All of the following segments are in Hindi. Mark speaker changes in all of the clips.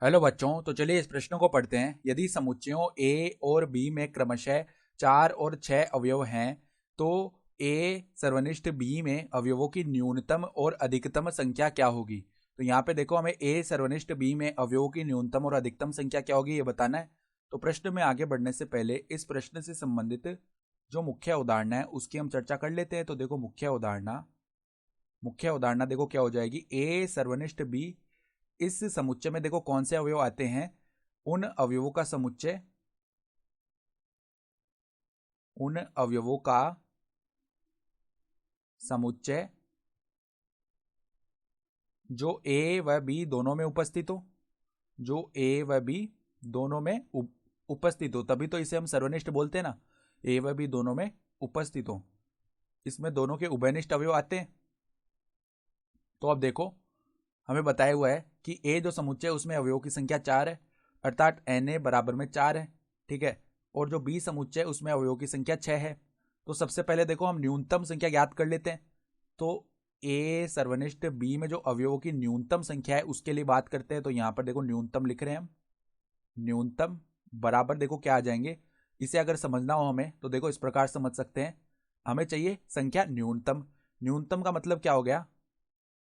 Speaker 1: हेलो बच्चों, तो चलिए इस प्रश्न को पढ़ते हैं। यदि समुच्चयों ए और बी में क्रमशः 4 और 6 अवयव हैं, तो ए सर्वनिष्ठ बी में अवयवों की न्यूनतम और अधिकतम संख्या क्या होगी। तो यहाँ पे देखो, हमें ए सर्वनिष्ठ बी में अवयवों की न्यूनतम और अधिकतम संख्या क्या होगी ये बताना है। तो प्रश्न में आगे बढ़ने से पहले इस प्रश्न से संबंधित जो मुख्य उदाहरण है उसकी हम चर्चा कर लेते हैं। तो देखो, मुख्य उदाहरण देखो क्या हो जाएगी। ए सर्वनिष्ठ बी, इस समुच्चय में देखो कौन से अवयव आते हैं। उन अवयवों का समुच्चय, उन अवयवों का समुच्चय जो ए व बी दोनों में उपस्थित हो, जो ए व बी दोनों में उपस्थित हो, तभी तो इसे हम सर्वनिष्ठ बोलते हैं ना। ए व बी दोनों में उपस्थित हो, इसमें दोनों के उभयनिष्ठ अवयव आते हैं। तो अब देखो, हमें बताया हुआ है कि ए जो समुच्चय है उसमें अवयवों की संख्या 4 है, अर्थात एन ए बराबर में 4 है, ठीक है। और जो बी समुच्चय है उसमें अवयवों की संख्या 6 है। तो सबसे पहले देखो, हम न्यूनतम संख्या ज्ञात कर लेते हैं। तो ए सर्वनिष्ठ बी में जो अवयवों की न्यूनतम संख्या है उसके लिए बात करते हैं। तो यहां पर देखो न्यूनतम लिख रहे हैं हम। न्यूनतम बराबर देखो क्या आ जाएंगे। इसे अगर समझना हो हमें तो देखो इस प्रकार समझ सकते हैं। हमें चाहिए संख्या न्यूनतम। न्यूनतम का मतलब क्या हो गया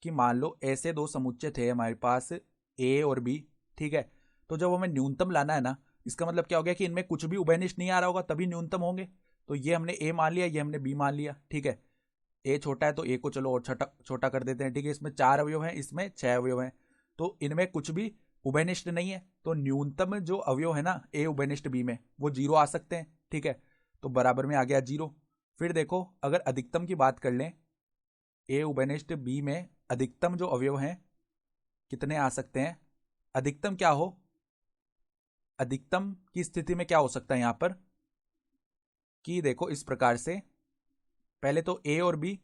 Speaker 1: कि मान लो ऐसे दो समुच्चय थे हमारे पास, ए और बी, ठीक है। तो जब हमें न्यूनतम लाना है ना, इसका मतलब क्या हो गया कि इनमें कुछ भी उभयनिष्ठ नहीं आ रहा होगा तभी न्यूनतम होंगे। तो ये हमने ए मान लिया, ये हमने बी मान लिया, ठीक है। ए छोटा है तो ए को चलो और छोटा छोटा कर देते हैं, ठीक है। इसमें 4 अवयव हैं, इसमें 6 अवयव हैं, तो इनमें कुछ भी उभयनिष्ठ नहीं है। तो न्यूनतम जो अवयव है ना ए उभयनिष्ठ बी में, वो 0 आ सकते हैं, ठीक है। तो बराबर में आ गया 0। फिर देखो, अगर अधिकतम की बात कर लें, ए उभयनिष्ठ बी में अधिकतम जो अवयव हैं कितने आ सकते हैं। अधिकतम क्या हो, अधिकतम की स्थिति में क्या हो सकता है यहां पर कि देखो इस प्रकार से, पहले तो ए और बी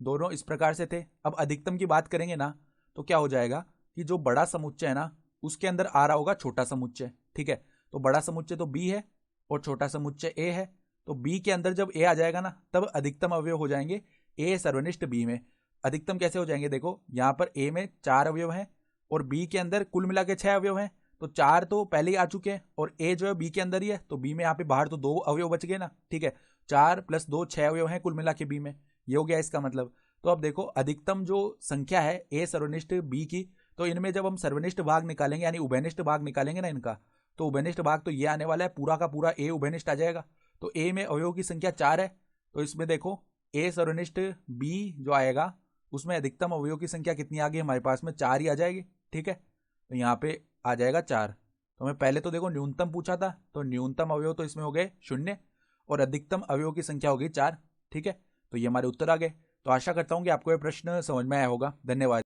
Speaker 1: दोनों इस प्रकार से थे। अब अधिकतम की बात करेंगे ना, तो क्या हो जाएगा कि जो बड़ा समुच्चय है ना उसके अंदर आ रहा होगा छोटा समुच्चय, ठीक है। तो बड़ा समुच्चय तो बी है और छोटा समुच्चय ए है। तो बी के अंदर जब ए आ जाएगा ना, तब अधिकतम अवयव हो जाएंगे ए सर्वनिष्ठ बी में। अधिकतम कैसे हो जाएंगे, देखो यहां पर ए में 4 अवयव हैं और बी के अंदर कुल मिला के 6 अवयव हैं। तो 4 तो पहले ही आ चुके हैं और ए जो है बी के अंदर ही है, तो बी में यहाँ पे बाहर तो 2 अवयव बच गए ना, ठीक है। 4 + 2 6 अवयव हैं कुल मिला के बी में, ये हो गया इसका मतलब। तो अब देखो, अधिकतम जो संख्या है ए सर्वनिष्ठ बी की, तो इनमें जब हम सर्वनिष्ठ भाग निकालेंगे यानी उभयनिष्ठ भाग निकालेंगे ना इनका, तो उभयनिष्ठ भाग तो ये आने वाला है, पूरा का पूरा ए उभयनिष्ठ आ जाएगा। तो ए में अवयवों की संख्या 4 है, तो इसमें देखो ए सर्वनिष्ठ बी जो आएगा उसमें अधिकतम अवयवों की संख्या कितनी आ गई हमारे पास में, 4 ही आ जाएगी, ठीक है। तो यहाँ पे आ जाएगा 4। तो हमें पहले तो देखो न्यूनतम पूछा था, तो न्यूनतम अवयव तो इसमें हो गए 0 और अधिकतम अवयवों की संख्या हो गई 4, ठीक है। तो ये हमारे उत्तर आ गए। तो आशा करता हूं कि आपको यह प्रश्न समझ में आया होगा। धन्यवाद।